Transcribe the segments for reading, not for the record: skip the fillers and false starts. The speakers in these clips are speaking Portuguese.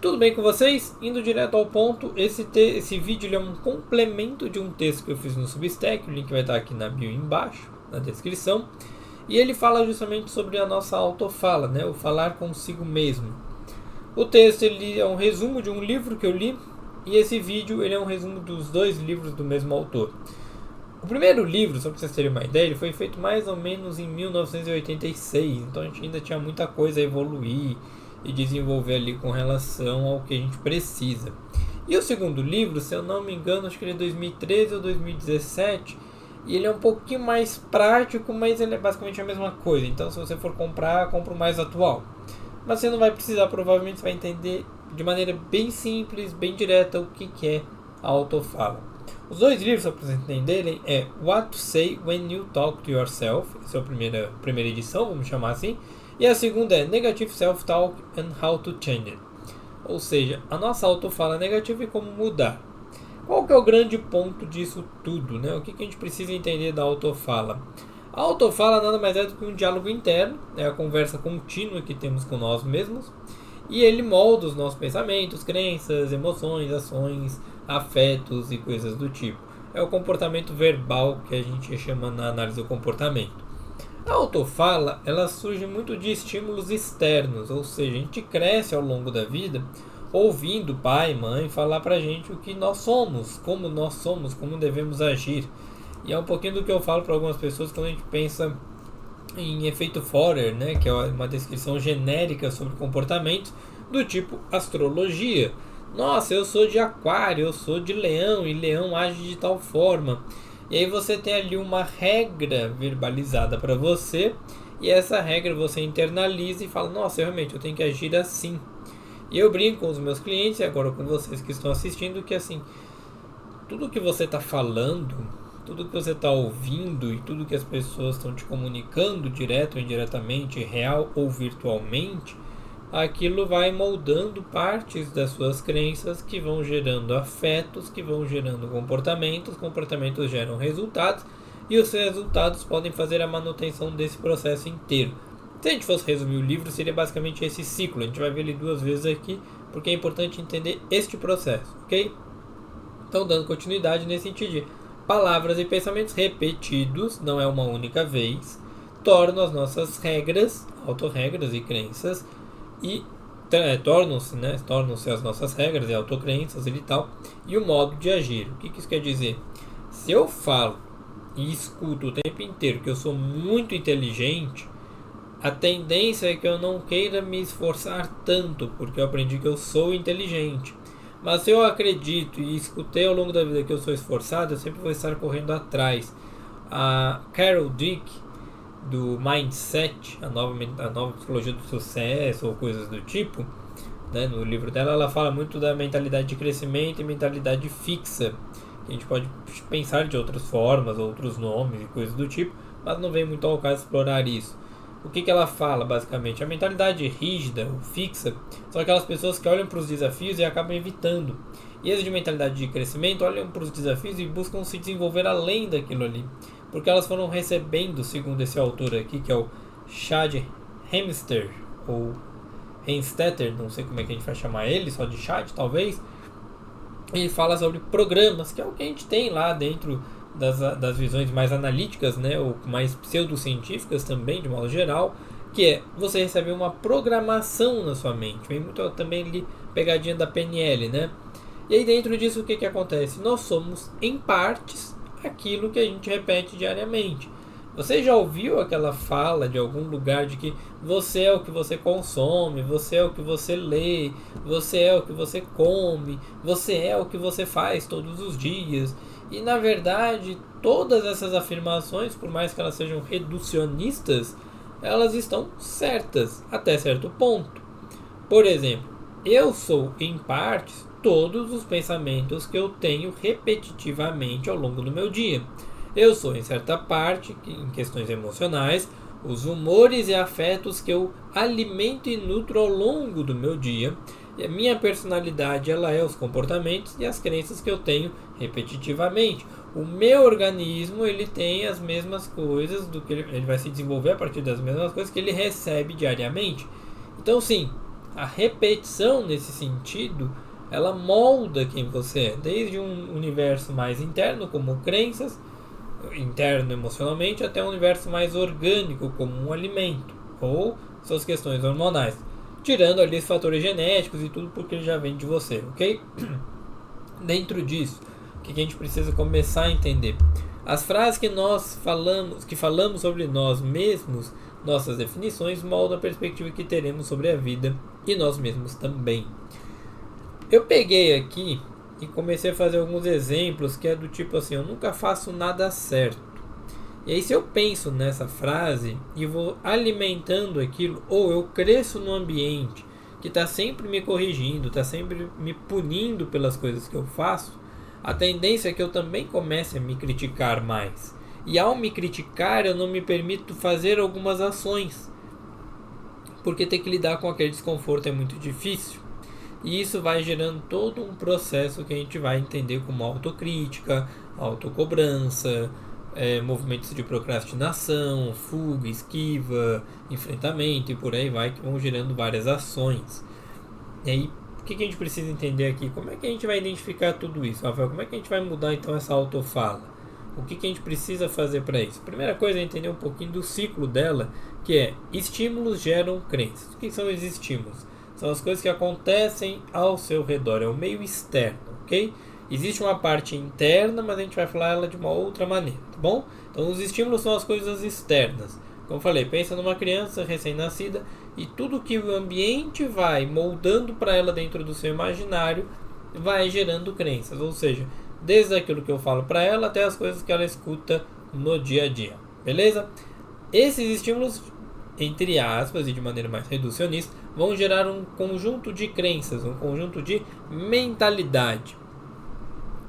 Tudo bem com vocês? Indo direto ao ponto, esse vídeo ele é um complemento de um texto que eu fiz no Substack, o link vai estar aqui na bio embaixo, na descrição. E ele fala justamente sobre a nossa autofala, né? O falar consigo mesmo. O texto ele é um resumo de um livro que eu li, e esse vídeo ele é um resumo dos 2 livros do mesmo autor. O primeiro livro, só para vocês terem uma ideia, ele foi feito mais ou menos em 1986, então a gente ainda tinha muita coisa a evoluir e desenvolver ali com relação ao que a gente precisa. E o segundo livro, se eu não me engano, acho que ele é 2013 ou 2017, e ele é um pouquinho mais prático, mas ele é basicamente a mesma coisa. Então se você for comprar, compra o mais atual. Mas você não vai precisar, provavelmente você vai entender de maneira bem simples, bem direta o que é a autofala. Os 2 livros, só para vocês entenderem, é What to Say When You Talk to Yourself, essa é a primeira edição, vamos chamar assim, e a segunda é Negative Self-Talk and How to Change It, ou seja, a nossa autofala negativa e como mudar. Qual que é o grande ponto disso tudo, né? O que a gente precisa entender da autofala? A autofala nada mais é do que um diálogo interno, é a conversa contínua que temos com nós mesmos, e ele molda os nossos pensamentos, crenças, emoções, ações, afetos e coisas do tipo. É o comportamento verbal que a gente chama na análise do comportamento. A autofala, ela surge muito de estímulos externos, ou seja, a gente cresce ao longo da vida ouvindo pai e mãe falar pra gente o que nós somos, como devemos agir. E é um pouquinho do que eu falo para algumas pessoas quando a gente pensa em efeito Forer, né, que é uma descrição genérica sobre comportamentos do tipo astrologia. Nossa, eu sou de aquário, eu sou de leão e leão age de tal forma. E aí você tem ali uma regra verbalizada para você, e essa regra você internaliza e fala, nossa, realmente eu tenho que agir assim. E eu brinco com os meus clientes e agora com vocês que estão assistindo que assim, tudo que você está falando, tudo que você está ouvindo e tudo que as pessoas estão te comunicando direto ou indiretamente, real ou virtualmente, aquilo vai moldando partes das suas crenças que vão gerando afetos, que vão gerando comportamentos geram resultados e os resultados podem fazer a manutenção desse processo inteiro. Se a gente fosse resumir o livro, seria basicamente esse ciclo. A gente vai ver ele 2 vezes aqui, porque é importante entender este processo, ok? Então, dando continuidade nesse sentido, palavras e pensamentos repetidos, não é uma única vez, tornam as nossas regras, autorregras e crenças, e tornam-se as nossas regras e autocrenças e tal, e o modo de agir. O que isso quer dizer? Se eu falo e escuto o tempo inteiro que eu sou muito inteligente, a tendência é que eu não queira me esforçar tanto, porque eu aprendi que eu sou inteligente. Mas se eu acredito e escutei ao longo da vida que eu sou esforçado, eu sempre vou estar correndo atrás. A Carol Dweck, do Mindset, a nova psicologia do sucesso ou coisas do tipo, né, no livro dela, ela fala muito da mentalidade de crescimento e mentalidade fixa. A gente pode pensar de outras formas, outros nomes e coisas do tipo, mas não vem muito ao caso explorar isso. O que ela fala, basicamente? A mentalidade rígida ou fixa são aquelas pessoas que olham para os desafios e acabam evitando. E as de mentalidade de crescimento olham para os desafios e buscam se desenvolver além daquilo ali. Porque elas foram recebendo, segundo esse autor aqui, que é o Chad Hemster, ou Hemstetter, não sei como é que a gente vai chamar ele, só de Chad talvez. Ele fala sobre programas, que é o que a gente tem lá dentro das visões mais analíticas, né, ou mais pseudocientíficas também, de modo geral, que é você receber uma programação na sua mente. Vem muito também ali pegadinha da PNL, né? E aí dentro disso o que acontece? Nós somos em partes aquilo que a gente repete diariamente. Você já ouviu aquela fala de algum lugar de que você é o que você consome, você é o que você lê, você é o que você come, você é o que você faz todos os dias? E na verdade, todas essas afirmações, por mais que elas sejam reducionistas, elas estão certas até certo ponto. Por exemplo, eu sou em partes todos os pensamentos que eu tenho repetitivamente ao longo do meu dia. Eu sou em certa parte, em questões emocionais, os humores e afetos que eu alimento e nutro ao longo do meu dia. E a minha personalidade ela é os comportamentos e as crenças que eu tenho repetitivamente. O meu organismo ele tem as mesmas coisas, ele vai se desenvolver a partir das mesmas coisas que ele recebe diariamente. Então sim, a repetição nesse sentido, ela molda quem você é, desde um universo mais interno, como crenças, interno emocionalmente, até um universo mais orgânico, como um alimento, ou suas questões hormonais, tirando ali os fatores genéticos e tudo porque ele já vem de você, ok? Dentro disso, o que a gente precisa começar a entender? As frases que nós falamos sobre nós mesmos, nossas definições, moldam a perspectiva que teremos sobre a vida e nós mesmos também. Eu peguei aqui e comecei a fazer alguns exemplos que é do tipo assim, eu nunca faço nada certo. E aí se eu penso nessa frase e vou alimentando aquilo, ou eu cresço num ambiente que está sempre me corrigindo, está sempre me punindo pelas coisas que eu faço, a tendência é que eu também comece a me criticar mais. E ao me criticar, eu não me permito fazer algumas ações, porque ter que lidar com aquele desconforto é muito difícil. E isso vai gerando todo um processo que a gente vai entender como autocrítica, autocobrança, movimentos de procrastinação, fuga, esquiva, enfrentamento e por aí vai, que vão gerando várias ações. E aí, o que a gente precisa entender aqui? Como é que a gente vai identificar tudo isso, Rafael? Como é que a gente vai mudar então essa autofala? O que a gente precisa fazer para isso? Primeira coisa é entender um pouquinho do ciclo dela, que é estímulos geram crenças. O que são os estímulos? São as coisas que acontecem ao seu redor, é o meio externo, ok? Existe uma parte interna, mas a gente vai falar ela de uma outra maneira, tá bom? Então os estímulos são as coisas externas. Como eu falei, pensa numa criança recém-nascida e tudo que o ambiente vai moldando para ela dentro do seu imaginário vai gerando crenças, ou seja, desde aquilo que eu falo para ela até as coisas que ela escuta no dia a dia, beleza? Esses estímulos, entre aspas e de maneira mais reducionista, vão gerar um conjunto de crenças, um conjunto de mentalidade.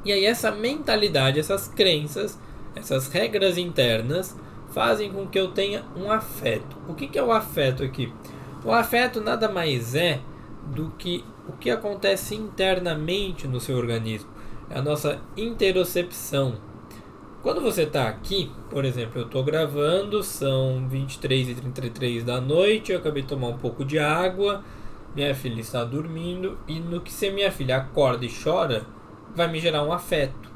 E aí essa mentalidade, essas crenças, essas regras internas fazem com que eu tenha um afeto. O que é o afeto aqui? O afeto nada mais é do que o que acontece internamente no seu organismo. É a nossa interocepção. Quando você está aqui, por exemplo, eu estou gravando, são 23h33 da noite, eu acabei de tomar um pouco de água, minha filha está dormindo, e no que se minha filha acorda e chora, vai me gerar um afeto.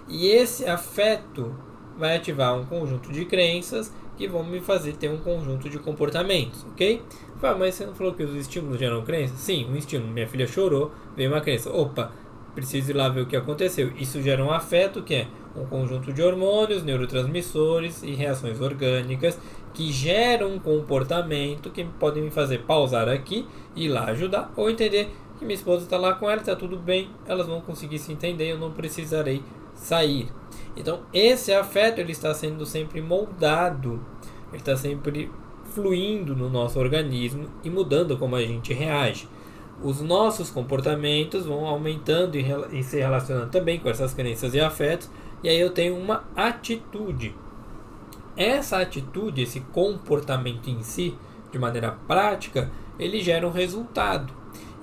E esse afeto vai ativar um conjunto de crenças que vão me fazer ter um conjunto de comportamentos, ok? Mas você não falou que os estímulos geram crenças? Sim, um estímulo, minha filha chorou, veio uma crença. Opa, preciso ir lá ver o que aconteceu. Isso gera um afeto que é um conjunto de hormônios, neurotransmissores e reações orgânicas que geram um comportamento que podem me fazer pausar aqui, ir lá ajudar ou entender que minha esposa está lá com ela, está tudo bem, elas vão conseguir se entender, eu não precisarei sair. Então esse afeto ele está sendo sempre moldado, ele está sempre fluindo no nosso organismo e mudando como a gente reage. Os nossos comportamentos vão aumentando e se relacionando também com essas crenças e afetos, e aí eu tenho uma atitude. Essa atitude, esse comportamento em si, de maneira prática, ele gera um resultado.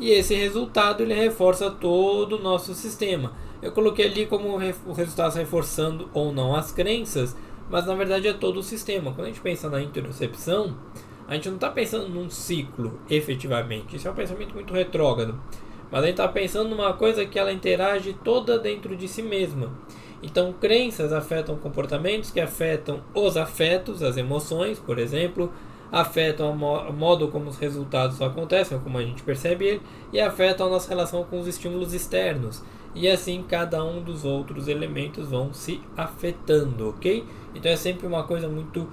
E esse resultado ele reforça todo o nosso sistema. Eu coloquei ali como o resultado reforçando ou não as crenças, mas na verdade é todo o sistema. Quando a gente pensa na interocepção, a gente não está pensando num ciclo, efetivamente. Isso é um pensamento muito retrógrado. Mas a gente está pensando numa coisa que ela interage toda dentro de si mesma. Então, crenças afetam comportamentos que afetam os afetos, as emoções, por exemplo. Afetam o modo como os resultados acontecem, ou como a gente percebe ele. E afetam a nossa relação com os estímulos externos. E assim, cada um dos outros elementos vão se afetando, ok? Então, é sempre uma coisa muito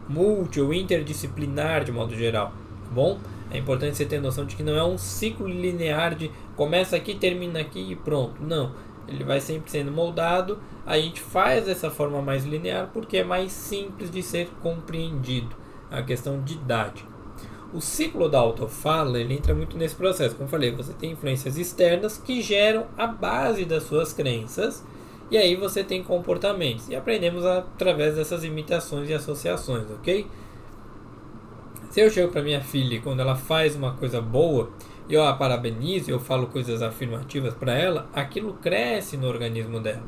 multi ou interdisciplinar de modo geral, tá bom? É importante você ter noção de que não é um ciclo linear de começa aqui, termina aqui e pronto. Não, ele vai sempre sendo moldado. A gente faz dessa forma mais linear porque é mais simples de ser compreendido. É uma questão didática. O ciclo da autofala ele entra muito nesse processo. Como eu falei, você tem influências externas que geram a base das suas crenças. E aí você tem comportamentos. E aprendemos através dessas imitações e associações, ok? Se eu chego para minha filha quando ela faz uma coisa boa, e eu a parabenizo, eu falo coisas afirmativas para ela, aquilo cresce no organismo dela.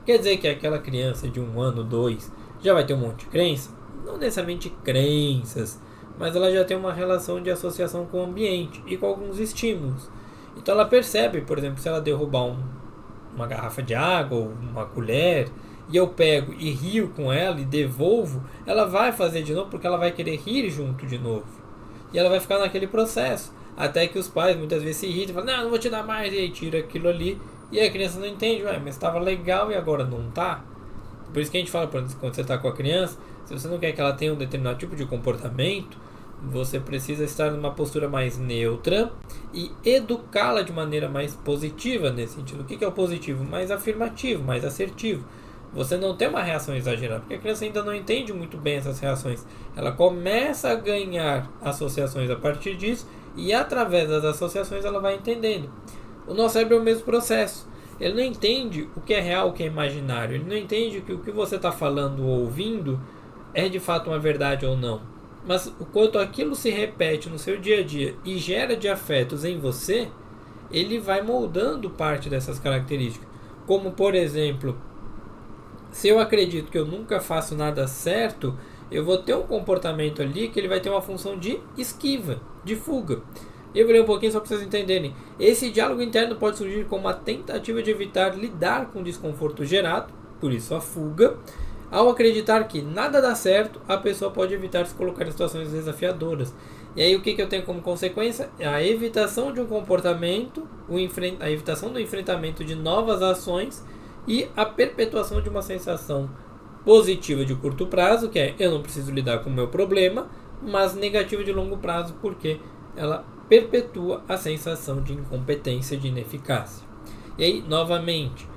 Quer dizer que aquela criança de 1 ano, 2, já vai ter um monte de crença? Não necessariamente crenças, mas ela já tem uma relação de associação com o ambiente e com alguns estímulos. Então ela percebe, por exemplo, se ela derrubar uma garrafa de água ou uma colher, e eu pego e rio com ela e devolvo, ela vai fazer de novo porque ela vai querer rir junto de novo. E ela vai ficar naquele processo. Até que os pais muitas vezes se irritam e falam, não vou te dar mais, e aí tira aquilo ali. E aí a criança não entende, mas estava legal e agora não tá. Por isso que a gente fala, por exemplo, quando você está com a criança, se você não quer que ela tenha um determinado tipo de comportamento, você precisa estar numa postura mais neutra e educá-la de maneira mais positiva nesse sentido. O que é o positivo? Mais afirmativo, mais assertivo. Você não tem uma reação exagerada, porque a criança ainda não entende muito bem essas reações. Ela começa a ganhar associações a partir disso e através das associações ela vai entendendo. O nosso cérebro é o mesmo processo. Ele não entende o que é real, o que é imaginário. Ele não entende que o que você está falando ou ouvindo é de fato uma verdade ou não. Mas o quanto aquilo se repete no seu dia a dia e gera de afetos em você, ele vai moldando parte dessas características. Como, por exemplo, se eu acredito que eu nunca faço nada certo, eu vou ter um comportamento ali que ele vai ter uma função de esquiva, de fuga. Eu vou ler um pouquinho só para vocês entenderem. Esse diálogo interno pode surgir como uma tentativa de evitar lidar com o desconforto gerado, por isso a fuga. Ao acreditar que nada dá certo, a pessoa pode evitar se colocar em situações desafiadoras. E aí o que eu tenho como consequência? A evitação de um comportamento, a evitação do enfrentamento de novas ações e a perpetuação de uma sensação positiva de curto prazo, que é eu não preciso lidar com o meu problema, mas negativa de longo prazo, porque ela perpetua a sensação de incompetência, de ineficácia. E aí, novamente,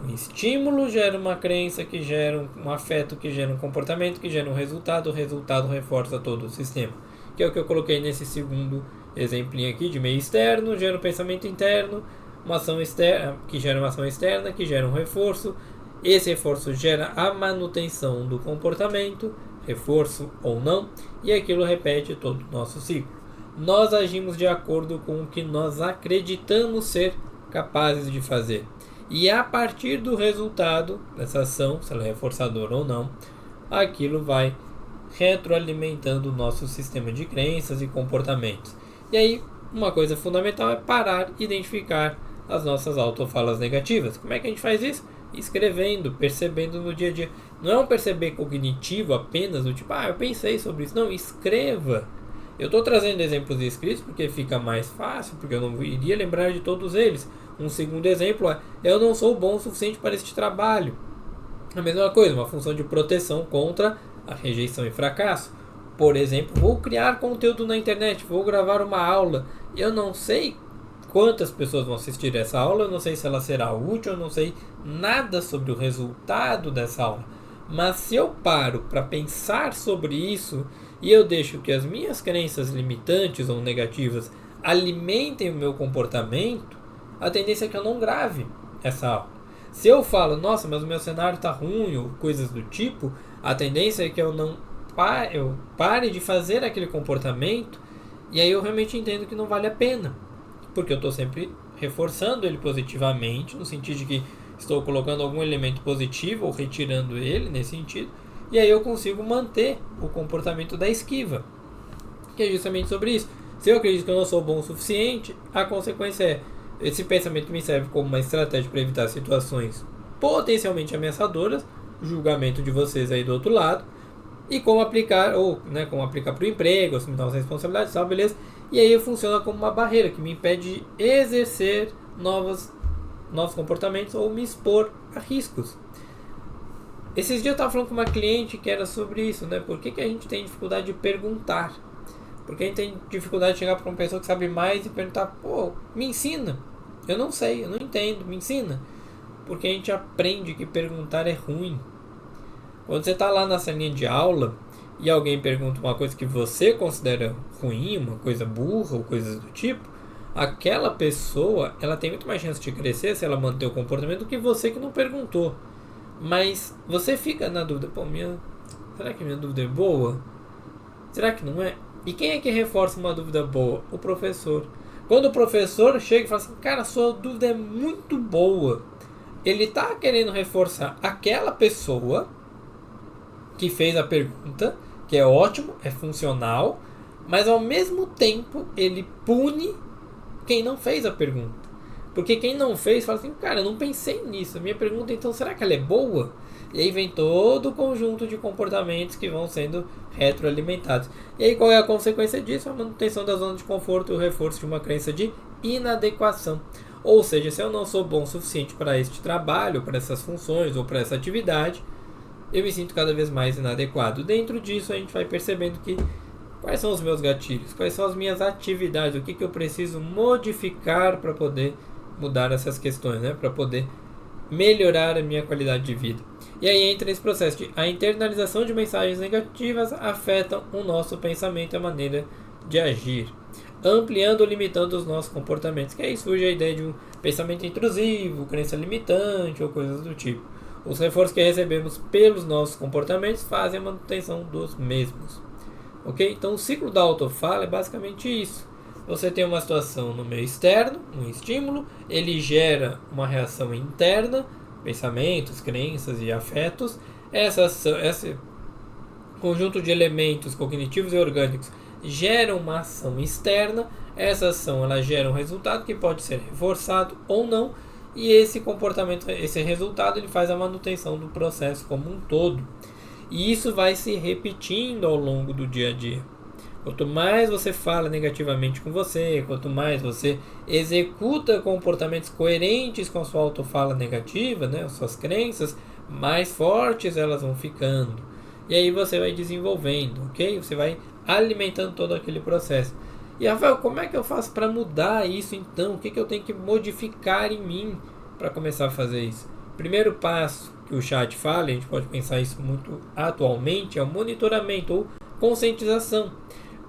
um estímulo gera uma crença, que gera um afeto, que gera um comportamento, que gera um resultado, o resultado reforça todo o sistema. Que é o que eu coloquei nesse segundo exemplinho aqui, de meio externo, gera um pensamento interno, uma ação externa, que gera uma ação externa, que gera um reforço. Esse reforço gera a manutenção do comportamento, reforço ou não, e aquilo repete todo o nosso ciclo. Nós agimos de acordo com o que nós acreditamos ser capazes de fazer. E a partir do resultado dessa ação, se ela é reforçadora ou não, aquilo vai retroalimentando o nosso sistema de crenças e comportamentos. E aí, uma coisa fundamental é parar e identificar as nossas autofalas negativas. Como é que a gente faz isso? Escrevendo, percebendo no dia a dia. Não é um perceber cognitivo apenas, do tipo, eu pensei sobre isso. Não, escreva. Eu estou trazendo exemplos escritos porque fica mais fácil, porque eu não iria lembrar de todos eles. Um segundo exemplo é, eu não sou bom o suficiente para este trabalho. A mesma coisa, uma função de proteção contra a rejeição e fracasso. Por exemplo, vou criar conteúdo na internet, vou gravar uma aula. Eu não sei quantas pessoas vão assistir essa aula, eu não sei se ela será útil, eu não sei nada sobre o resultado dessa aula. Mas se eu paro para pensar sobre isso e eu deixo que as minhas crenças limitantes ou negativas alimentem o meu comportamento, a tendência é que eu não grave essa aula. Se eu falo, nossa, mas o meu cenário está ruim ou coisas do tipo, a tendência é que eu pare de fazer aquele comportamento e aí eu realmente entendo que não vale a pena. Porque eu estou sempre reforçando ele positivamente, no sentido de que estou colocando algum elemento positivo ou retirando ele nesse sentido, e aí eu consigo manter o comportamento da esquiva, que é justamente sobre isso. Se eu acredito que eu não sou bom o suficiente, a consequência é esse pensamento que me serve como uma estratégia para evitar situações potencialmente ameaçadoras, julgamento de vocês aí do outro lado, e como aplicar, como aplicar para o emprego, assumir novas responsabilidades, tal, beleza? E aí funciona como uma barreira que me impede de exercer novos comportamentos ou me expor a riscos. Esses dias eu estava falando com uma cliente que era sobre isso, né? Por que a gente tem dificuldade de perguntar? Por que a gente tem dificuldade de chegar para uma pessoa que sabe mais e perguntar, me ensina. Eu não sei, eu não entendo, me ensina. Porque a gente aprende que perguntar é ruim. Quando você está lá na salinha de aula e alguém pergunta uma coisa que você considera ruim, uma coisa burra ou coisas do tipo, aquela pessoa, ela tem muito mais chance de crescer se ela manter o comportamento do que você que não perguntou. Mas você fica na dúvida, será que minha dúvida é boa? Será que não é? E quem é que reforça uma dúvida boa? O professor. Quando o professor chega e fala assim, cara, sua dúvida é muito boa, ele está querendo reforçar aquela pessoa que fez a pergunta, que é ótimo, é funcional, mas ao mesmo tempo ele pune quem não fez a pergunta. Porque quem não fez fala assim, cara, eu não pensei nisso. A minha pergunta, então, será que ela é boa? E aí vem todo o conjunto de comportamentos que vão sendo retroalimentados. E aí qual é a consequência disso? A manutenção da zona de conforto e o reforço de uma crença de inadequação. Ou seja, se eu não sou bom o suficiente para este trabalho, para essas funções ou para essa atividade, eu me sinto cada vez mais inadequado. Dentro disso a gente vai percebendo que quais são os meus gatilhos, quais são as minhas atividades, o que eu preciso modificar para poder mudar essas questões, né? Para poder melhorar a minha qualidade de vida. E aí entra esse processo de a internalização de mensagens negativas afetam o nosso pensamento e a maneira de agir, ampliando ou limitando os nossos comportamentos. Que aí surge a ideia de um pensamento intrusivo, crença limitante ou coisas do tipo. Os reforços que recebemos pelos nossos comportamentos fazem a manutenção dos mesmos. Ok? Então o ciclo da autofala é basicamente isso. Você tem uma situação no meio externo, um estímulo, ele gera uma reação interna, pensamentos, crenças e afetos. Esse conjunto de elementos cognitivos e orgânicos gera uma ação externa. Essa ação ela gera um resultado que pode ser reforçado ou não. E esse comportamento, esse resultado, ele faz a manutenção do processo como um todo. E isso vai se repetindo ao longo do dia a dia. Quanto mais você fala negativamente com você, quanto mais você executa comportamentos coerentes com a sua autofala negativa, né, as suas crenças, mais fortes elas vão ficando. E aí você vai desenvolvendo, ok? Você vai alimentando todo aquele processo. E Rafael, como é que eu faço para mudar isso então? O que eu tenho que modificar em mim para começar a fazer isso? Primeiro passo que o chat fala, a gente pode pensar isso muito atualmente, é o monitoramento ou conscientização.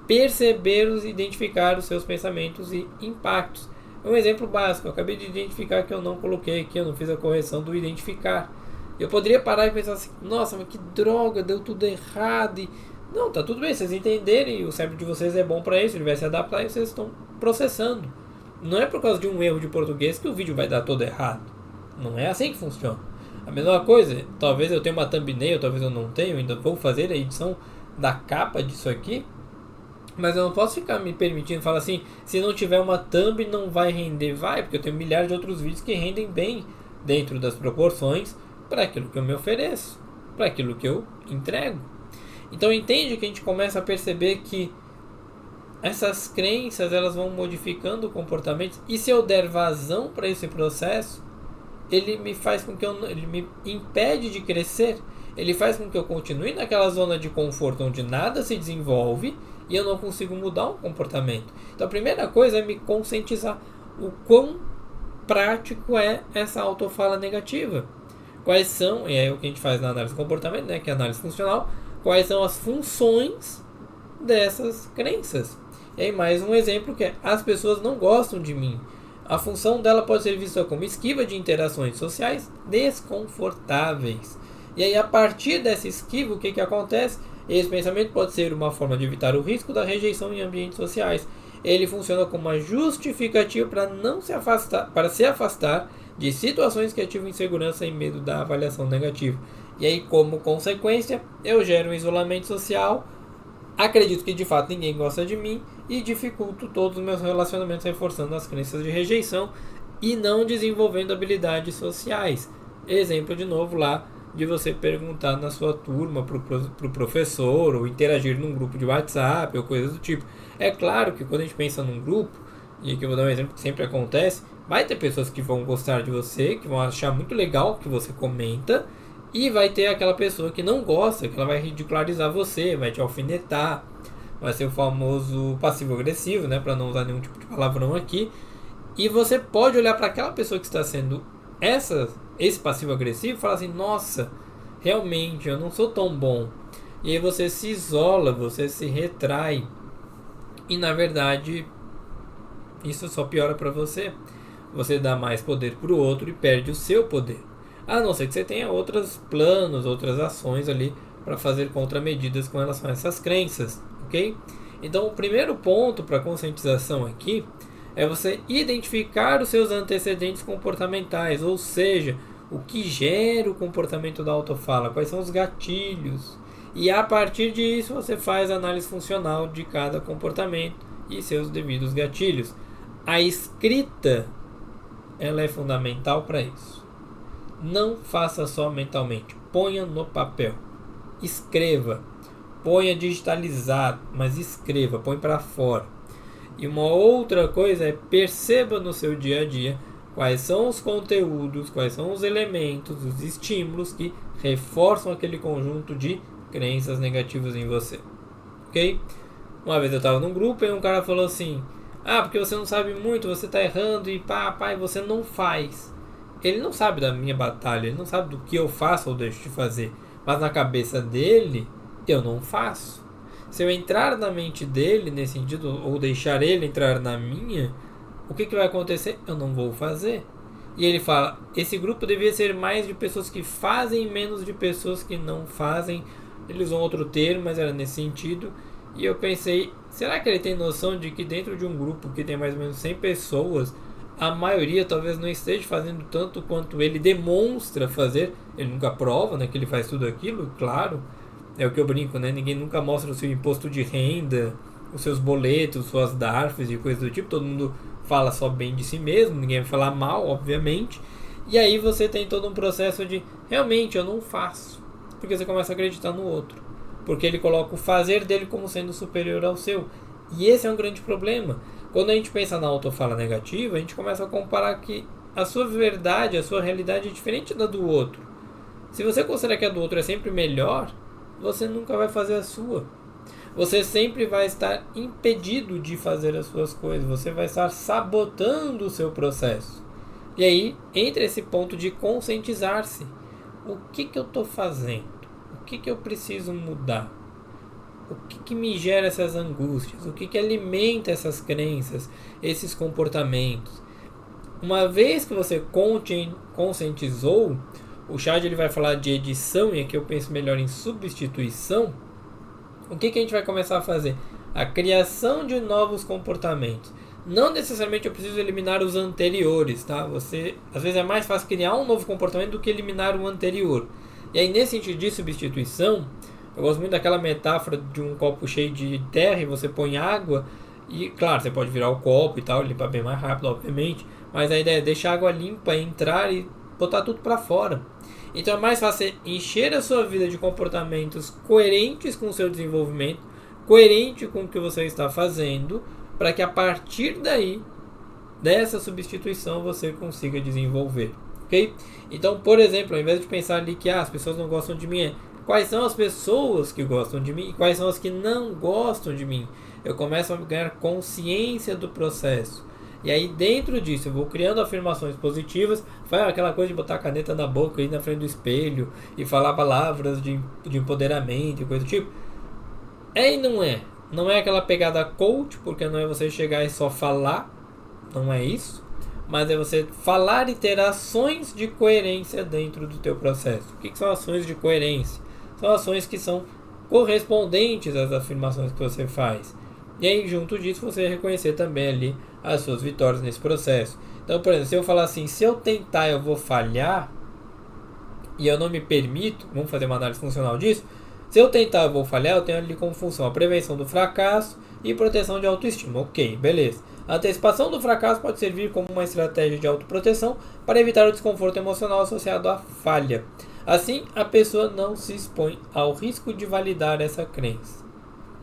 Perceber e identificar os seus pensamentos e impactos. É um exemplo básico, eu acabei de identificar que eu não coloquei aqui, eu não fiz a correção do identificar. Eu poderia parar e pensar assim, nossa, mas que droga, deu tudo errado. E não, tá tudo bem, vocês entenderem, o cérebro de vocês é bom para isso, ele vai se adaptar e vocês estão processando. Não é por causa de um erro de português que o vídeo vai dar todo errado. Não é assim que funciona. A mesma coisa, talvez eu tenha uma thumbnail, talvez eu não tenha, ainda vou fazer a edição da capa disso aqui, mas eu não posso ficar me permitindo falar assim, se não tiver uma thumb não vai render. Vai, porque eu tenho milhares de outros vídeos que rendem bem dentro das proporções para aquilo que eu me ofereço, para aquilo que eu entrego. Então entende que a gente começa a perceber que essas crenças elas vão modificando comportamentos, e se eu der vazão para esse processo, ele me faz com que ele me impede de crescer, ele faz com que eu continue naquela zona de conforto onde nada se desenvolve e eu não consigo mudar um comportamento. Então a primeira coisa é me conscientizar o quão prático é essa autofala negativa. Quais são, e é o que a gente faz na análise do comportamento, né, que é a análise funcional, quais são as funções dessas crenças. E aí mais um exemplo que é, as pessoas não gostam de mim. A função dela pode ser vista como esquiva de interações sociais desconfortáveis. E aí a partir dessa esquiva, o que acontece? Esse pensamento pode ser uma forma de evitar o risco da rejeição em ambientes sociais. Ele funciona como uma justificativa para se afastar de situações que ativam insegurança e medo da avaliação negativa. E aí, como consequência, eu gero um isolamento social, acredito que de fato ninguém gosta de mim e dificulto todos os meus relacionamentos, reforçando as crenças de rejeição e não desenvolvendo habilidades sociais. Exemplo de novo lá de você perguntar na sua turma para o professor, ou interagir num grupo de WhatsApp ou coisas do tipo. É claro que quando a gente pensa num grupo, e aqui eu vou dar um exemplo que sempre acontece, vai ter pessoas que vão gostar de você, que vão achar muito legal o que você comenta, e vai ter aquela pessoa que não gosta, que ela vai ridicularizar você, vai te alfinetar, vai ser o famoso passivo-agressivo, né, para não usar nenhum tipo de palavrão aqui. E você pode olhar para aquela pessoa que está sendo esse passivo-agressivo e falar assim, nossa, realmente eu não sou tão bom. E aí você se isola, você se retrai. E na verdade, isso só piora para você. Você dá mais poder para o outro e perde o seu poder. A não ser que você tenha outros planos, outras ações ali para fazer contramedidas com relação a essas crenças, ok? Então o primeiro ponto para conscientização aqui é você identificar os seus antecedentes comportamentais, ou seja, o que gera o comportamento da autofala, quais são os gatilhos. E a partir disso você faz a análise funcional de cada comportamento e seus devidos gatilhos. A escrita, ela é fundamental para isso. Não faça só mentalmente, ponha no papel. Escreva, ponha digitalizado, mas escreva, põe para fora. E uma outra coisa é perceba no seu dia a dia quais são os conteúdos, quais são os elementos, os estímulos que reforçam aquele conjunto de crenças negativas em você. Ok? Uma vez eu estava num grupo e um cara falou assim: porque você não sabe muito, você está errando e pai, você não faz. Ele não sabe da minha batalha, ele não sabe do que eu faço ou deixo de fazer. Mas na cabeça dele, eu não faço. Se eu entrar na mente dele nesse sentido, ou deixar ele entrar na minha, o que vai acontecer? Eu não vou fazer. E ele fala, esse grupo devia ser mais de pessoas que fazem, menos de pessoas que não fazem. Ele usou outro termo, mas era nesse sentido. E eu pensei, será que ele tem noção de que dentro de um grupo que tem mais ou menos 100 pessoas, a maioria talvez não esteja fazendo tanto quanto ele demonstra fazer? Ele nunca prova, né, que ele faz tudo aquilo, claro. É o que eu brinco, né? Ninguém nunca mostra o seu imposto de renda, os seus boletos, suas DARFs e coisas do tipo. Todo mundo fala só bem de si mesmo, ninguém vai falar mal, obviamente. E aí você tem todo um processo de, realmente, eu não faço. Porque você começa a acreditar no outro. Porque ele coloca o fazer dele como sendo superior ao seu. E esse é um grande problema. Quando a gente pensa na autofala negativa, a gente começa a comparar que a sua verdade, a sua realidade é diferente da do outro. Se você considerar que a do outro é sempre melhor, você nunca vai fazer a sua. Você sempre vai estar impedido de fazer as suas coisas. Você vai estar sabotando o seu processo. E aí entra esse ponto de conscientizar-se. O que eu estou fazendo? O que eu preciso mudar? O que me gera essas angústias? O que alimenta essas crenças, esses comportamentos? Uma vez que você conscientizou, o Chad ele vai falar de edição, e aqui eu penso melhor em substituição. O que a gente vai começar a fazer? A criação de novos comportamentos. Não necessariamente eu preciso eliminar os anteriores, tá? Às vezes é mais fácil criar um novo comportamento do que eliminar o anterior. E aí, nesse sentido de substituição, eu gosto muito daquela metáfora de um copo cheio de terra e você põe água. E, claro, você pode virar o copo e tal, limpar bem mais rápido, obviamente. Mas a ideia é deixar a água limpa, entrar e botar tudo para fora. Então é mais fácil encher a sua vida de comportamentos coerentes com o seu desenvolvimento, coerente com o que você está fazendo, para que a partir daí, dessa substituição, você consiga desenvolver. Ok? Então, por exemplo, ao invés de pensar ali que as pessoas não gostam de mim, quais são as pessoas que gostam de mim e quais são as que não gostam de mim? Eu começo a ganhar consciência do processo. E aí dentro disso eu vou criando afirmações positivas. Faz aquela coisa de botar a caneta na boca, ir na frente do espelho e falar palavras de empoderamento e coisa do tipo. É e não é. Não é aquela pegada coach, porque não é você chegar e só falar. Não é isso. Mas é você falar e ter ações de coerência dentro do teu processo. O que são ações de coerência? São ações que são correspondentes às afirmações que você faz. E aí junto disso você reconhecer também ali as suas vitórias nesse processo. Então, por exemplo, se eu falar assim, se eu tentar eu vou falhar e eu não me permito, vamos fazer uma análise funcional disso. Se eu tentar eu vou falhar, eu tenho ali como função a prevenção do fracasso e proteção de autoestima. Ok, beleza. A antecipação do fracasso pode servir como uma estratégia de autoproteção para evitar o desconforto emocional associado à falha. Assim, a pessoa não se expõe ao risco de validar essa crença.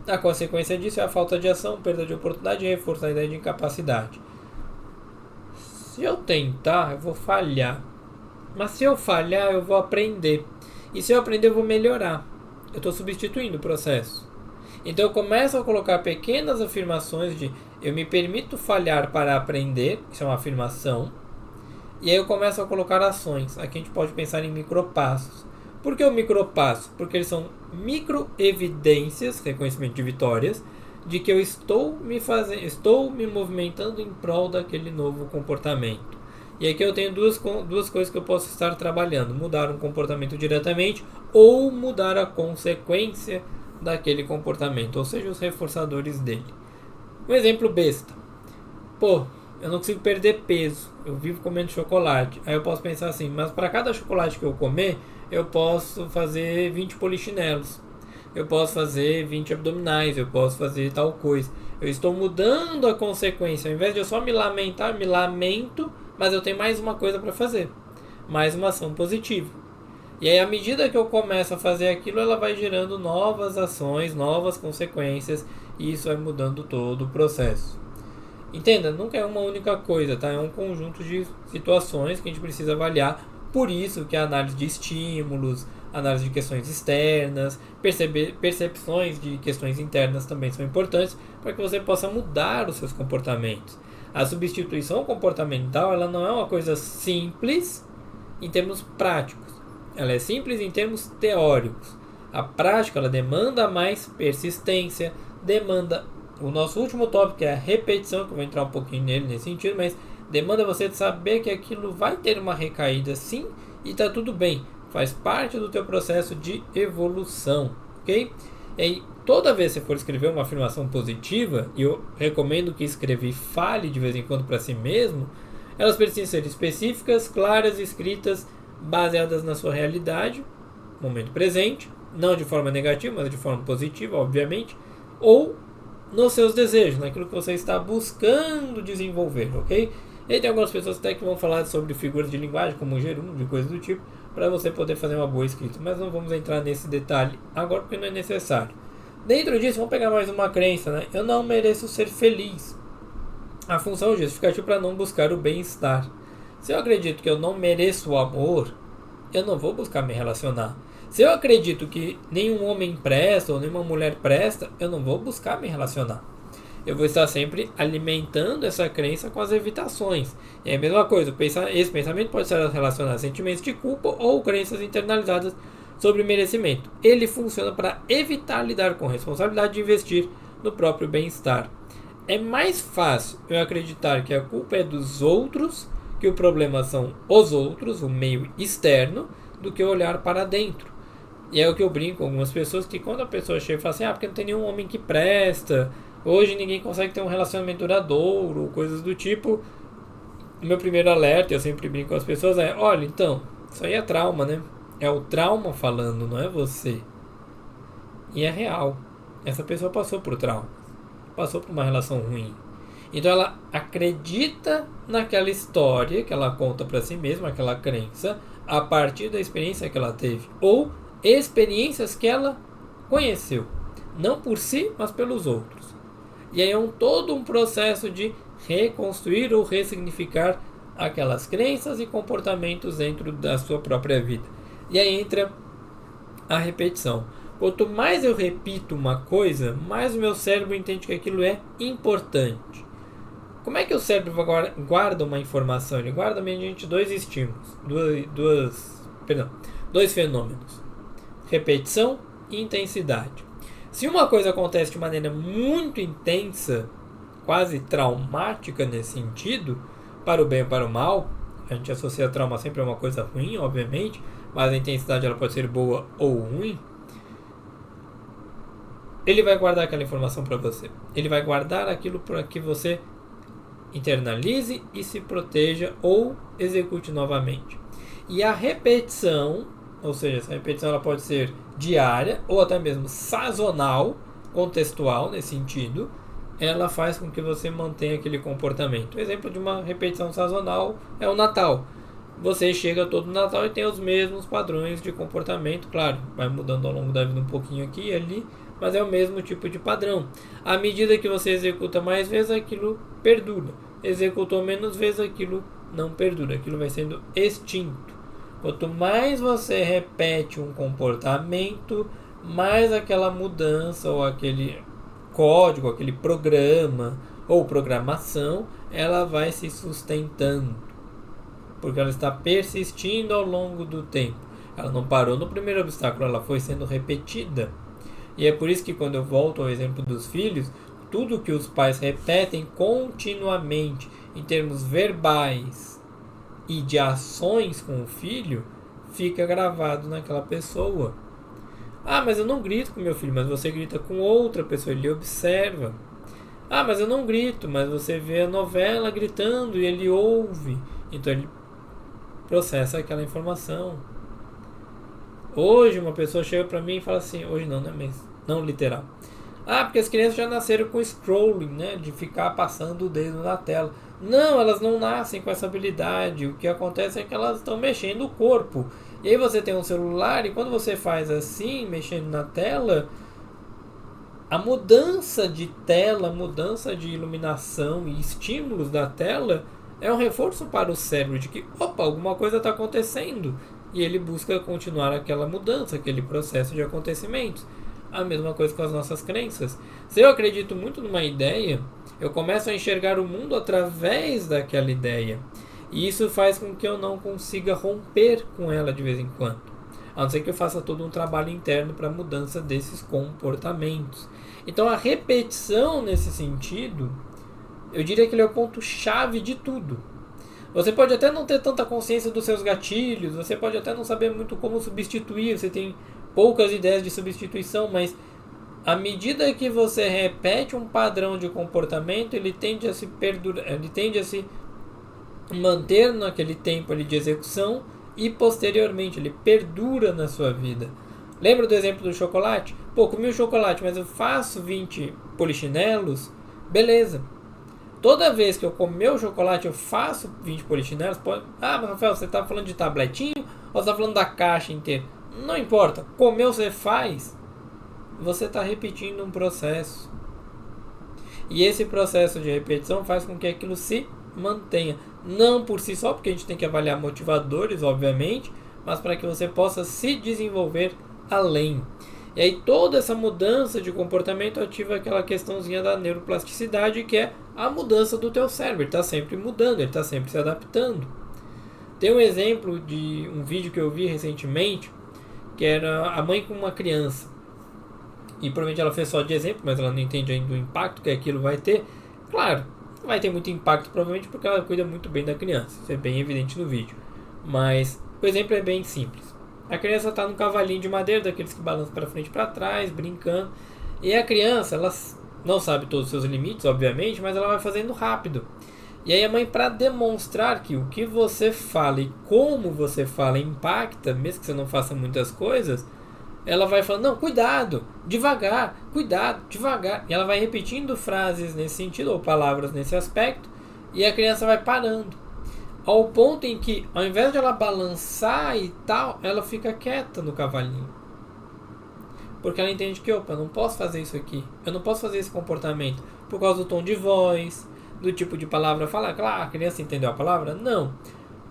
A consequência disso é a falta de ação, perda de oportunidade e reforço da ideia de incapacidade. Se eu tentar, eu vou falhar. Mas se eu falhar, eu vou aprender. E se eu aprender, eu vou melhorar. Eu estou substituindo o processo. Então eu começo a colocar pequenas afirmações de eu me permito falhar para aprender. Isso é uma afirmação. E aí eu começo a colocar ações. Aqui a gente pode pensar em micropassos. Por que o micropasso? Porque eles são microevidências, reconhecimento de vitórias, de que eu estou me movimentando em prol daquele novo comportamento. E aqui eu tenho duas coisas que eu posso estar trabalhando: mudar um comportamento diretamente ou mudar a consequência daquele comportamento, ou seja, os reforçadores dele. Um exemplo besta. Eu não consigo perder peso, eu vivo comendo chocolate. Aí eu posso pensar assim, mas para cada chocolate que eu comer, eu posso fazer 20 polichinelos. eu posso fazer 20 abdominais, eu posso fazer tal coisa. Eu estou mudando a consequência. Ao invés de eu só me lamentar, me lamento, mas eu tenho mais uma coisa para fazer. Mais uma ação positiva. E aí, à medida que eu começo a fazer aquilo, ela vai gerando novas ações, novas consequências, e isso vai mudando todo o processo. Entenda, nunca é uma única coisa, tá? É um conjunto de situações que a gente precisa avaliar. Por isso que a análise de estímulos, análise de questões externas, percepções de questões internas também são importantes para que você possa mudar os seus comportamentos. A substituição comportamental, ela não é uma coisa simples em termos práticos. Ela é simples em termos teóricos. A prática, ela demanda mais persistência, demanda o nosso último tópico, que é a repetição, que eu vou entrar um pouquinho nele nesse sentido, mas demanda você de saber que aquilo vai ter uma recaída sim, e está tudo bem. Faz parte do teu processo de evolução, ok? E aí, toda vez que você for escrever uma afirmação positiva, e eu recomendo que escreva e fale de vez em quando para si mesmo, elas precisam ser específicas, claras, escritas, baseadas na sua realidade, momento presente, não de forma negativa, mas de forma positiva, obviamente, ou nos seus desejos, naquilo que você está buscando desenvolver, ok? E aí tem algumas pessoas até que vão falar sobre figuras de linguagem, como gerúndio, coisas do tipo, para você poder fazer uma boa escrita, mas não vamos entrar nesse detalhe agora porque não é necessário. Dentro disso, vamos pegar mais uma crença, né? Eu não mereço ser feliz. A função justificativa para não buscar o bem-estar. Se eu acredito que eu não mereço o amor, eu não vou buscar me relacionar. Se eu acredito que nenhum homem presta ou nenhuma mulher presta, eu não vou buscar me relacionar. Eu vou estar sempre alimentando essa crença com as evitações. E é a mesma coisa, esse pensamento pode ser relacionado a sentimentos de culpa ou crenças internalizadas sobre merecimento. Ele funciona para evitar lidar com a responsabilidade de investir no próprio bem-estar. É mais fácil eu acreditar que a culpa é dos outros, que o problema são os outros, o meio externo, do que olhar para dentro. E é o que eu brinco com algumas pessoas, que quando a pessoa chega e fala assim, porque não tem nenhum homem que presta, hoje ninguém consegue ter um relacionamento duradouro, coisas do tipo, o meu primeiro alerta, eu sempre brinco com as pessoas, é, olha, então, isso aí é trauma, né? É o trauma falando, não é você. E é real. Essa pessoa passou por trauma, passou por uma relação ruim. Então ela acredita naquela história que ela conta para si mesma, aquela crença, a partir da experiência que ela teve, ou experiências que ela conheceu, não por si, mas pelos outros. E aí é todo um processo de reconstruir ou ressignificar aquelas crenças e comportamentos dentro da sua própria vida. E aí entra a repetição. Quanto mais eu repito uma coisa, mais o meu cérebro entende que aquilo é importante. Como é que o cérebro guarda uma informação? Ele guarda mediante dois estímulos, dois fenômenos: repetição e intensidade. Se uma coisa acontece de maneira muito intensa, quase traumática nesse sentido, para o bem ou para o mal, a gente associa trauma sempre a uma coisa ruim, obviamente, mas a intensidade ela pode ser boa ou ruim. Ele vai guardar aquela informação para você. Ele vai guardar aquilo para que você internalize e se proteja ou execute novamente. E a repetição, ou seja, essa repetição ela pode ser diária ou até mesmo sazonal, contextual nesse sentido, ela faz com que você mantenha aquele comportamento. O exemplo de uma repetição sazonal é o Natal. Você chega todo Natal e tem os mesmos padrões de comportamento, claro, vai mudando ao longo da vida um pouquinho aqui e ali, mas é o mesmo tipo de padrão. À medida que você executa mais vezes, aquilo perdura. Executou menos vezes, aquilo não perdura. Aquilo vai sendo extinto. Quanto mais você repete um comportamento, mais aquela mudança ou aquele código, aquele programa ou programação, ela vai se sustentando. Porque ela está persistindo ao longo do tempo. Ela não parou no primeiro obstáculo, ela foi sendo repetida. E é por isso que quando eu volto ao exemplo dos filhos, tudo que os pais repetem continuamente em termos verbais e de ações com o filho, fica gravado naquela pessoa. Ah, mas eu não grito com meu filho, mas você grita com outra pessoa, ele observa. Ah, mas eu não grito, mas você vê a novela gritando e ele ouve. Então ele processa aquela informação. Hoje uma pessoa chega pra mim e fala assim, hoje não, né, mas não literal. Ah, porque as crianças já nasceram com scrolling, né, de ficar passando o dedo na tela. Não, elas não nascem com essa habilidade. O que acontece é que elas estão mexendo o corpo. E aí você tem um celular e quando você faz assim, mexendo na tela, a mudança de tela, mudança de iluminação e estímulos da tela é um reforço para o cérebro de que, opa, alguma coisa está acontecendo. E ele busca continuar aquela mudança, aquele processo de acontecimentos. A mesma coisa com as nossas crenças. Se eu acredito muito numa ideia, eu começo a enxergar o mundo através daquela ideia. E isso faz com que eu não consiga romper com ela de vez em quando. A não ser que eu faça todo um trabalho interno para a mudança desses comportamentos. Então a repetição nesse sentido, eu diria que ele é o ponto-chave de tudo. Você pode até não ter tanta consciência dos seus gatilhos, você pode até não saber muito como substituir, você tem poucas ideias de substituição, mas à medida que você repete um padrão de comportamento, ele tende a se perdurar, ele tende a se manter naquele tempo ali de execução e posteriormente ele perdura na sua vida. Lembra do exemplo do chocolate? Pô, comi o chocolate, mas eu faço 20 polichinelos, beleza. Toda vez que eu comer o chocolate, eu faço 20 polichinelos. Pode... Ah, mas Rafael, você está falando de tabletinho ou você está falando da caixa inteira? Não importa, comeu você faz, você está repetindo um processo. E esse processo de repetição faz com que aquilo se mantenha. Não por si só, porque a gente tem que avaliar motivadores, obviamente, mas para que você possa se desenvolver além. E aí toda essa mudança de comportamento ativa aquela questãozinha da neuroplasticidade, que é a mudança do teu cérebro. Ele está sempre mudando, ele está sempre se adaptando. Tem um exemplo de um vídeo que eu vi recentemente, que era a mãe com uma criança. E provavelmente ela fez só de exemplo, mas ela não entende ainda o impacto que aquilo vai ter. Claro, vai ter muito impacto provavelmente porque ela cuida muito bem da criança. Isso é bem evidente no vídeo. Mas o exemplo é bem simples. A criança está num cavalinho de madeira, daqueles que balançam para frente e para trás, brincando. E a criança, ela não sabe todos os seus limites, obviamente, mas ela vai fazendo rápido. E aí a mãe, para demonstrar que o que você fala e como você fala impacta, mesmo que você não faça muitas coisas, ela vai falando, não, cuidado, devagar, cuidado, devagar. E ela vai repetindo frases nesse sentido, ou palavras nesse aspecto, e a criança vai parando. Ao ponto em que, ao invés de ela balançar e tal, ela fica quieta no cavalinho. Porque ela entende que, opa, eu não posso fazer isso aqui. Eu não posso fazer esse comportamento. Por causa do tom de voz, do tipo de palavra falar. Claro, a criança entendeu a palavra? Não.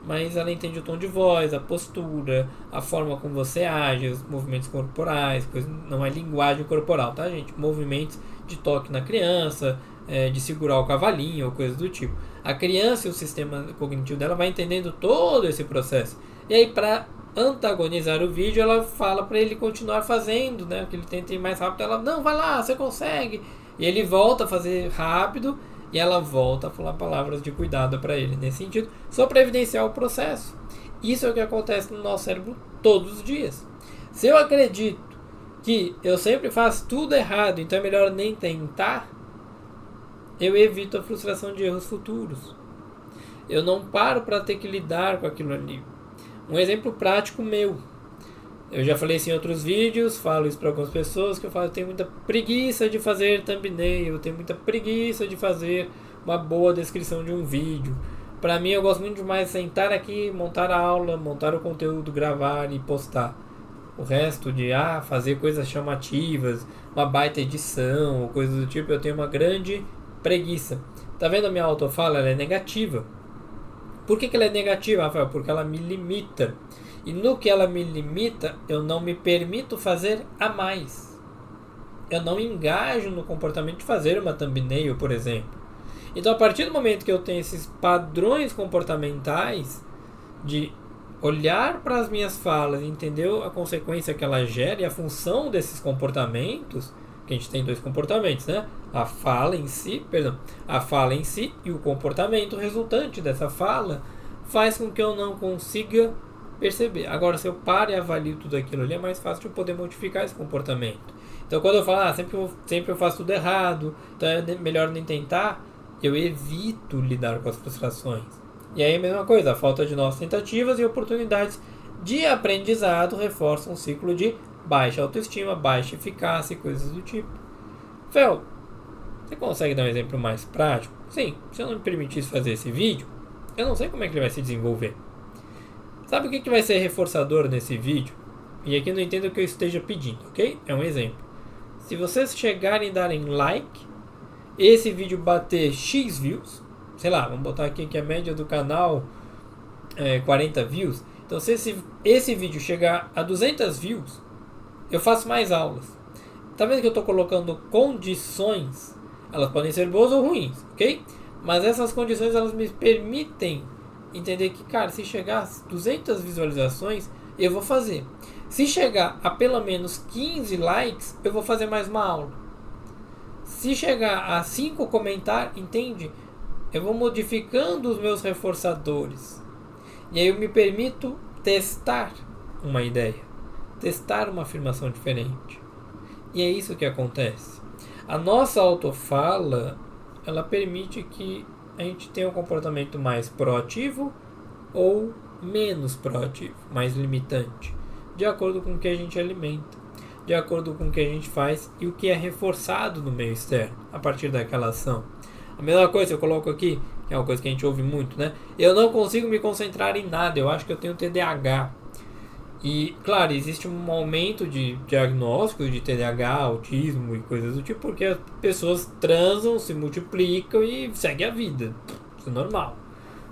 Mas ela entende o tom de voz, a postura, a forma como você age, os movimentos corporais, coisa, não é linguagem corporal, tá, gente? Movimentos de toque na criança, de segurar o cavalinho ou coisas do tipo. A criança e o sistema cognitivo dela vai entendendo todo esse processo. E aí, para antagonizar o vídeo, ela fala para ele continuar fazendo, né? Que ele tenta ir mais rápido. Ela, não, vai lá, você consegue. E ele volta a fazer rápido e ela volta a falar palavras de cuidado para ele nesse sentido, só para evidenciar o processo. Isso é o que acontece no nosso cérebro todos os dias. Se eu acredito que eu sempre faço tudo errado, então é melhor nem tentar, eu evito a frustração de erros futuros. Eu não paro para ter que lidar com aquilo ali. Um exemplo prático meu. Eu já falei isso em outros vídeos, falo isso para algumas pessoas, que eu falo, eu tenho muita preguiça de fazer thumbnail, eu tenho muita preguiça de fazer uma boa descrição de um vídeo. Para mim, eu gosto muito mais de sentar aqui, montar a aula, montar o conteúdo, gravar e postar. O resto de fazer coisas chamativas, uma baita edição, ou coisas do tipo, eu tenho uma grande preguiça. Tá vendo a minha autofala? Ela é negativa. Por que ela é negativa, Rafael? Porque ela me limita. E no que ela me limita, eu não me permito fazer a mais. Eu não engajo no comportamento de fazer uma thumbnail, por exemplo. Então, a partir do momento que eu tenho esses padrões comportamentais de olhar para as minhas falas e entender a consequência que ela gera e a função desses comportamentos, que a gente tem dois comportamentos, né? A fala em si e o comportamento resultante dessa fala faz com que eu não consiga perceber. Agora, se eu paro e avalio tudo aquilo ali, é mais fácil de eu poder modificar esse comportamento. Então, quando eu falo, sempre eu faço tudo errado, então é melhor nem tentar, eu evito lidar com as frustrações. E aí, a mesma coisa, a falta de novas tentativas e oportunidades de aprendizado reforça um ciclo de baixa autoestima, baixa eficácia e coisas do tipo. Fel, você consegue dar um exemplo mais prático? Sim, se eu não me permitisse fazer esse vídeo, eu não sei como é que ele vai se desenvolver. Sabe o que vai ser reforçador nesse vídeo? E aqui não entendo o que eu esteja pedindo, ok? É um exemplo. Se vocês chegarem e darem like, esse vídeo bater X views, sei lá, vamos botar aqui que a média do canal é 40 views. Então se esse vídeo chegar a 200 views, eu faço mais aulas. Tá vendo que eu estou colocando condições? Elas podem ser boas ou ruins, ok? Mas essas condições elas me permitem entender que, cara, se chegar a 200 visualizações, eu vou fazer. Se chegar a pelo menos 15 likes, eu vou fazer mais uma aula. Se chegar a 5 comentários, entende? Eu vou modificando os meus reforçadores. E aí eu me permito testar uma ideia, testar uma afirmação diferente. E é isso que acontece. A nossa autofala, ela permite que a gente tenha um comportamento mais proativo ou menos proativo, mais limitante, de acordo com o que a gente alimenta, de acordo com o que a gente faz e o que é reforçado no meio externo, a partir daquela ação. A mesma coisa eu coloco aqui, que é uma coisa que a gente ouve muito, né? Eu não consigo me concentrar em nada, eu acho que eu tenho TDAH. E, claro, existe um aumento de diagnóstico de TDAH, autismo e coisas do tipo, porque as pessoas transam, se multiplicam e seguem a vida. Isso é normal,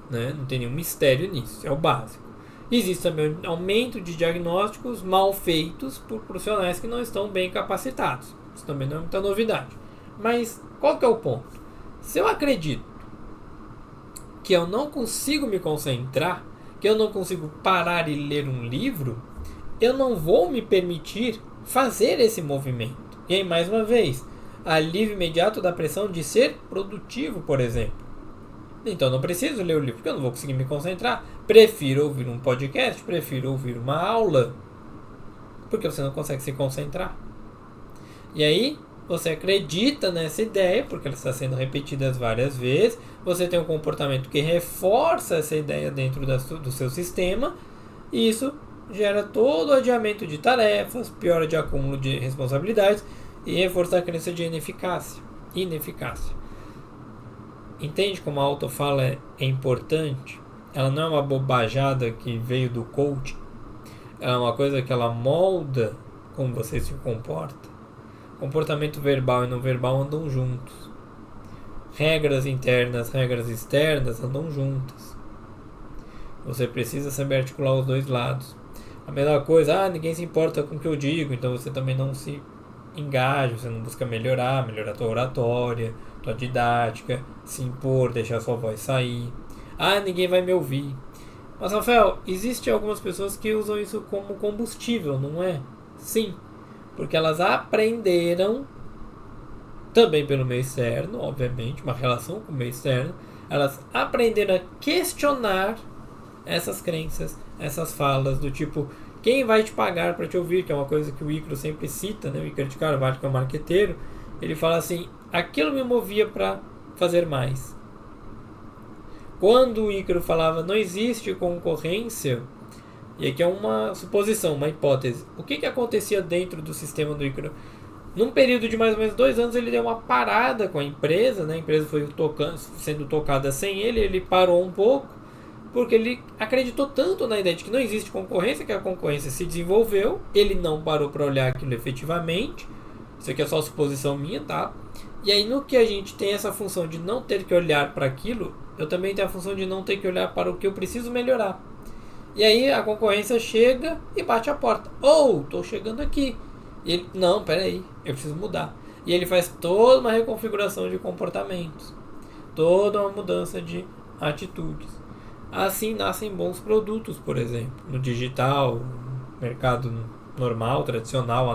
né? Não tem nenhum mistério nisso, é o básico. Existe também um aumento de diagnósticos mal feitos por profissionais que não estão bem capacitados. Isso também não é muita novidade. Mas qual que é o ponto? Se eu acredito que eu não consigo me concentrar, que eu não consigo parar e ler um livro, eu não vou me permitir fazer esse movimento. E aí, mais uma vez, alívio imediato da pressão de ser produtivo, por exemplo. Então, não preciso ler o livro, porque eu não vou conseguir me concentrar. Prefiro ouvir um podcast, prefiro ouvir uma aula, porque você não consegue se concentrar. E aí, você acredita nessa ideia, porque ela está sendo repetida várias vezes, você tem um comportamento que reforça essa ideia dentro do seu sistema, e isso gera todo o adiamento de tarefas, piora de acúmulo de responsabilidades e reforça a crença de ineficácia. Entende como a autofala é importante? Ela não é uma bobajada que veio do coaching, ela é uma coisa que ela molda como você se comporta. Comportamento verbal e não verbal andam juntos. Regras internas, regras externas andam juntas. Você precisa saber articular os dois lados. A mesma coisa, ninguém se importa com o que eu digo, então você também não se engaja, você não busca melhorar tua oratória, tua didática, se impor, deixar sua voz sair. Ninguém vai me ouvir. Mas, Rafael, existem algumas pessoas que usam isso como combustível, não é? Sim. Porque elas aprenderam, também pelo meio externo, obviamente, uma relação com o meio externo, elas aprenderam a questionar essas crenças, essas falas do tipo, quem vai te pagar para te ouvir, que é uma coisa que o Ícaro sempre cita, né? O Ícaro de Carvalho, que é um marqueteiro, ele fala assim, aquilo me movia para fazer mais. Quando o Ícaro falava, não existe concorrência, e aqui é uma suposição, uma hipótese. O que acontecia dentro do sistema do Ícaro? Num período de mais ou menos 2 anos, ele deu uma parada com a empresa, né? A empresa foi sendo tocada sem ele, ele parou um pouco, porque ele acreditou tanto na ideia de que não existe concorrência, que a concorrência se desenvolveu, ele não parou para olhar aquilo efetivamente. Isso aqui é só suposição minha, tá? E aí, no que a gente tem essa função de não ter que olhar para aquilo, eu também tenho a função de não ter que olhar para o que eu preciso melhorar. E aí a concorrência chega e bate a porta. Tô chegando aqui. E ele, não, peraí, eu preciso mudar. E ele faz toda uma reconfiguração de comportamentos. Toda uma mudança de atitudes. Assim nascem bons produtos, por exemplo. No digital, no mercado normal, tradicional,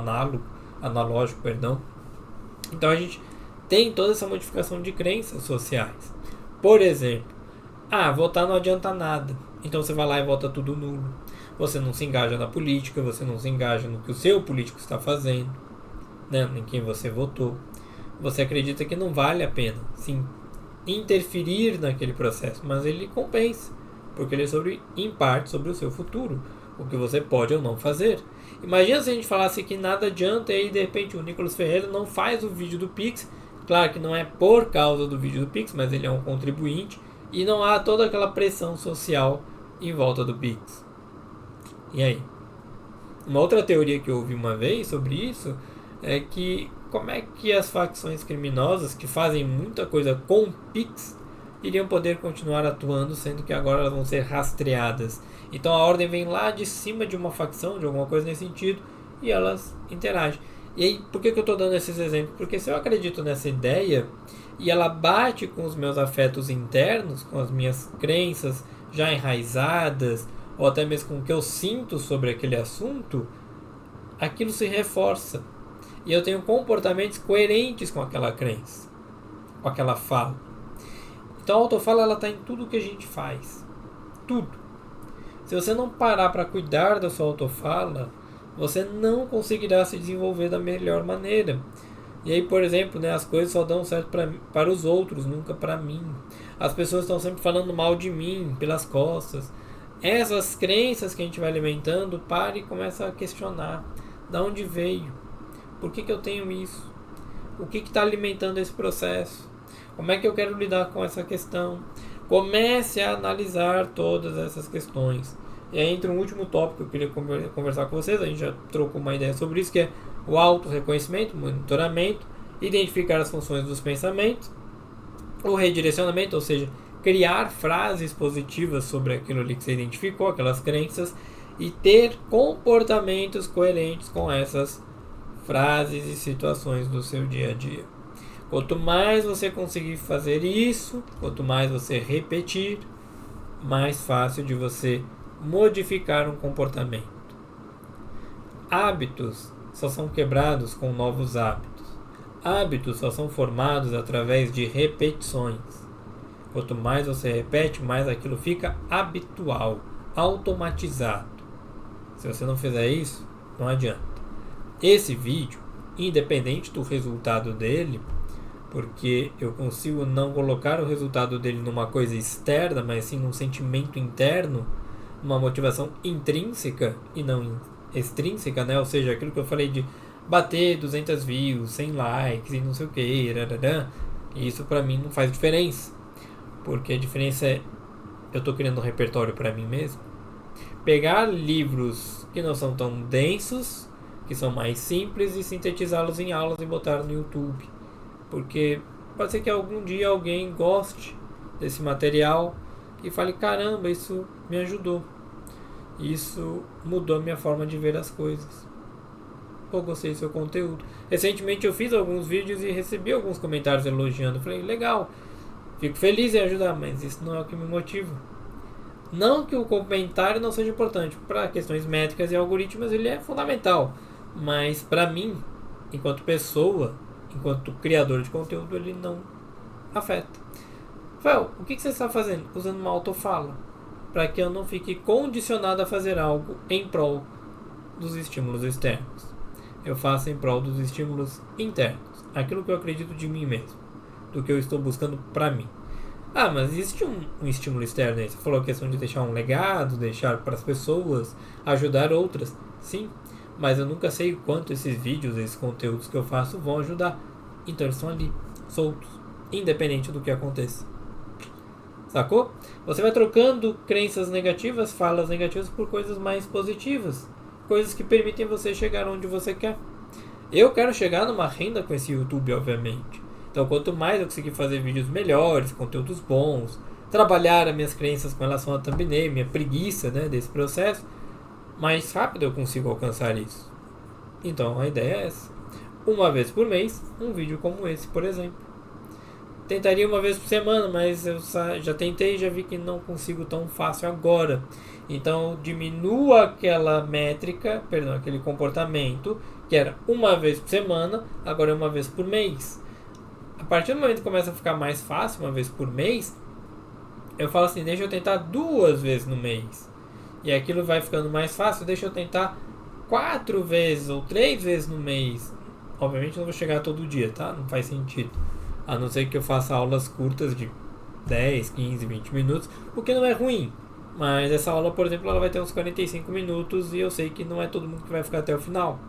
analógico. Então a gente tem toda essa modificação de crenças sociais. Por exemplo, votar não adianta nada. Então você vai lá e vota tudo nulo. Você não se engaja na política, você não se engaja no que o seu político está fazendo, né? Em quem você votou. Você acredita que não vale a pena sim interferir naquele processo, mas ele compensa, porque ele é em parte sobre o seu futuro. o que você pode ou não fazer. Imagina se a gente falasse que nada adianta e aí de repente o Nicolas Ferreira não faz o vídeo do Pix. Claro que não é por causa do vídeo do Pix, mas ele é um contribuinte e não há toda aquela pressão social em volta do Pix. E aí? Uma outra teoria que eu ouvi uma vez sobre isso é que como é que as facções criminosas que fazem muita coisa com o Pix iriam poder continuar atuando, sendo que agora elas vão ser rastreadas. Então a ordem vem lá de cima de uma facção, de alguma coisa nesse sentido, e elas interagem. E aí, por que eu estou dando esses exemplos? Porque se eu acredito nessa ideia e ela bate com os meus afetos internos, com as minhas crenças já enraizadas, ou até mesmo com o que eu sinto sobre aquele assunto, aquilo se reforça. E eu tenho comportamentos coerentes com aquela crença, com aquela fala. Então a autofala ela está em tudo que a gente faz. Tudo. Se você não parar para cuidar da sua autofala, você não conseguirá se desenvolver da melhor maneira. E aí, por exemplo, as coisas só dão certo para os outros, nunca para mim. As pessoas estão sempre falando mal de mim, pelas costas. Essas crenças que a gente vai alimentando, pare e começa a questionar. Da onde veio? Por que eu tenho isso? O que está alimentando esse processo? Como é que eu quero lidar com essa questão? Comece a analisar todas essas questões. E aí entra um último tópico que eu queria conversar com vocês. A gente já trocou uma ideia sobre isso, que é o auto-reconhecimento, monitoramento, identificar as funções dos pensamentos, o redirecionamento, ou seja, criar frases positivas sobre aquilo ali que você identificou, aquelas crenças, e ter comportamentos coerentes com essas frases e situações do seu dia a dia. Quanto mais você conseguir fazer isso, quanto mais você repetir, mais fácil de você modificar um comportamento. Hábitos só são quebrados com novos hábitos. Hábitos só são formados através de repetições. Quanto mais você repete, mais aquilo fica habitual, automatizado. Se você não fizer isso, não adianta. Esse vídeo, independente do resultado dele, porque eu consigo não colocar o resultado dele numa coisa externa, mas sim num sentimento interno, uma motivação intrínseca e não extrínseca, Ou seja, aquilo que eu falei de bater 200 views, 100 likes e não sei o que, e isso pra mim não faz diferença, porque a diferença é eu tô criando um repertório pra mim mesmo. Pegar livros que não são tão densos, que são mais simples, e sintetizá-los em aulas e botar no YouTube. Porque pode ser que algum dia alguém goste desse material e fale, caramba, isso me ajudou. Isso mudou a minha forma de ver as coisas. Pô, gostei do seu conteúdo. Recentemente eu fiz alguns vídeos e recebi alguns comentários elogiando. Falei, legal, fico feliz em ajudar, mas isso não é o que me motiva. Não que o comentário não seja importante. Para questões métricas e algoritmos ele é fundamental. Mas para mim, enquanto pessoa, enquanto criador de conteúdo, ele não afeta. Rafael, o que você está fazendo? Usando uma autofala, para que eu não fique condicionado a fazer algo em prol dos estímulos externos. Eu faço em prol dos estímulos internos, aquilo que eu acredito de mim mesmo, do que eu estou buscando para mim. Ah, mas existe um estímulo externo aí. Você falou a questão de deixar um legado, deixar para as pessoas, ajudar outras. Sim, mas eu nunca sei o quanto esses vídeos, esses conteúdos que eu faço vão ajudar. Então eles estão ali, soltos, independente do que aconteça. Sacou? Você vai trocando crenças negativas, falas negativas por coisas mais positivas. Coisas que permitem você chegar onde você quer. Eu quero chegar numa renda com esse YouTube, obviamente. Então quanto mais eu conseguir fazer vídeos melhores, conteúdos bons, trabalhar as minhas crenças com relação a thumbnail, minha preguiça desse processo, mais rápido eu consigo alcançar isso. Então a ideia é essa. Uma vez por mês, um vídeo como esse, por exemplo. Tentaria uma vez por semana, mas eu já tentei e já vi que não consigo tão fácil agora. Então diminua aquela métrica, aquele comportamento, que era uma vez por semana, agora é uma vez por mês. A partir do momento que começa a ficar mais fácil, uma vez por mês, eu falo assim, deixa eu tentar 2 vezes no mês. E aquilo vai ficando mais fácil, deixa eu tentar 4 vezes ou 3 vezes no mês. Obviamente eu não vou chegar todo dia, tá? Não faz sentido. A não ser que eu faça aulas curtas de 10, 15, 20 minutos, o que não é ruim. Mas essa aula, por exemplo, ela vai ter uns 45 minutos e eu sei que não é todo mundo que vai ficar até o final.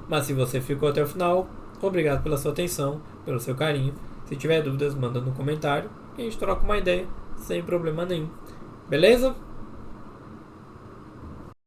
Mas se você ficou até o final, obrigado pela sua atenção, pelo seu carinho. Se tiver dúvidas, manda no comentário e a gente troca uma ideia sem problema nenhum. Beleza?